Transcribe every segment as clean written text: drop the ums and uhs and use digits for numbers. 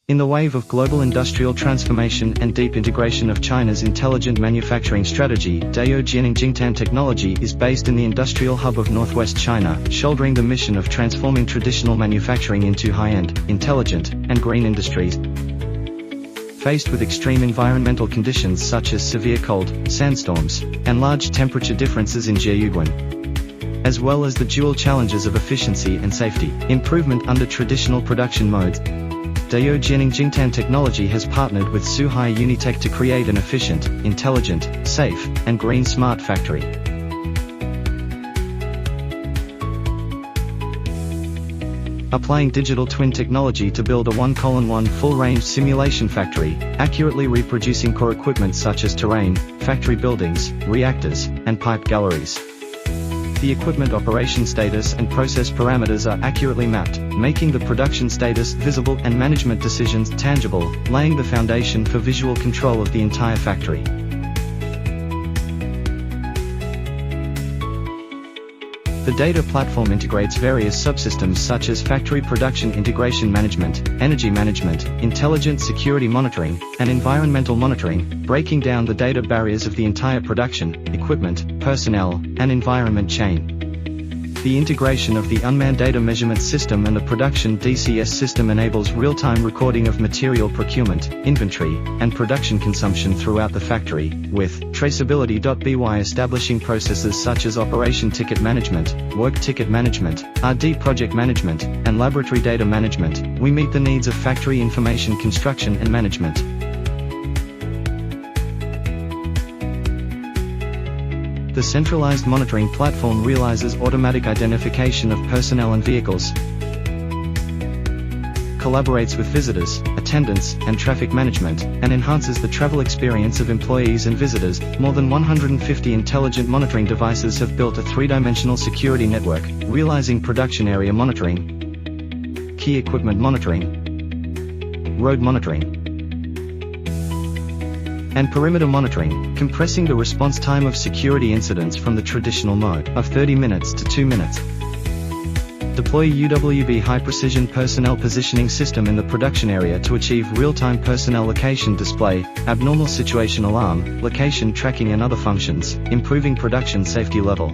In the wave of global industrial transformation and deep integration of China's intelligent manufacturing strategy, Dayou Jianeng Jingtan technology is based in the industrial hub of northwest China, shouldering the mission of transforming traditional manufacturing into high-end, intelligent, and green industries. Faced with extreme environmental conditions such as severe cold, sandstorms, and large temperature differences in Jianeng, as well as the dual challenges of efficiency and safety improvement under traditional production modes, Dayou Jianeng Jingtan technology has partnered with Unitech to create an efficient, intelligent, safe, and green smart factory. Applying digital twin technology to build a 1:1 full-range simulation factory, accurately reproducing core equipment such as terrain, factory buildings, reactors, and pipe galleries. The equipment operation status and process parameters are accurately mapped, making the production status visible and management decisions tangible, laying the foundation for visual control of the entire factory. The data platform integrates various subsystems such as factory production integration management, energy management, intelligent security monitoring, and environmental monitoring, breaking down the data barriers of the entire production, equipment, personnel, and environment chain. The integration of the unmanned data measurement system and the production DCS system enables real-time recording of material procurement, inventory, and production consumption throughout the factory, with traceability.by establishing processes such as operation ticket management, work ticket management, RD project management, and laboratory data management. We meet the needs of factory information construction and management. The centralized monitoring platform realizes automatic identification of personnel and vehicles, collaborates with visitors, attendants, and traffic management, and enhances the travel experience of employees and visitors. More than 150 intelligent monitoring devices have built a three-dimensional security network, realizing production area monitoring, key equipment monitoring, road monitoring, and perimeter monitoring, compressing the response time of security incidents from the traditional mode of 30 minutes to 2 minutes. Deploy UWB high-precision personnel positioning system in the production area to achieve real-time personnel location display, abnormal situation alarm, location tracking and other functions, improving production safety level.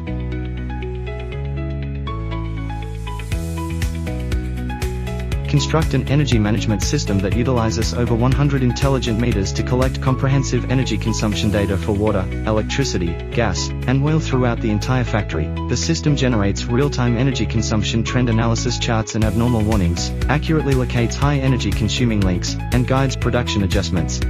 Construct an energy management system that utilizes over 100 intelligent meters to collect comprehensive energy consumption data for water, electricity, gas, and oil throughout the entire factory. The system generates real-time energy consumption trend analysis charts and abnormal warnings, accurately locates high energy consuming links, and guides production adjustments.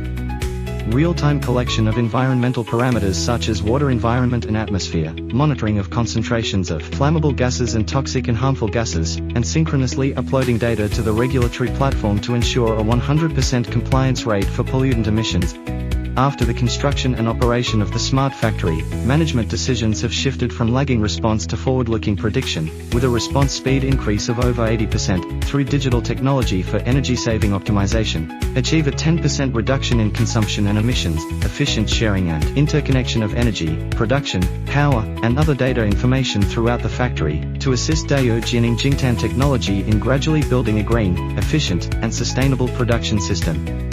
Real-time collection of environmental parameters such as water environment and atmosphere, monitoring of concentrations of flammable gases and toxic and harmful gases, and synchronously uploading data to the regulatory platform to ensure a 100% compliance rate for pollutant emissions. After the construction and operation of the smart factory, management decisions have shifted from lagging response to forward-looking prediction, with a response speed increase of over 80%, through digital technology for energy-saving optimization. Achieve a 10% reduction in consumption and emissions, efficient sharing and interconnection of energy, production, power, and other data information throughout the factory, to assist Dayou Jianeng Jingtan technology in gradually building a green, efficient, and sustainable production system.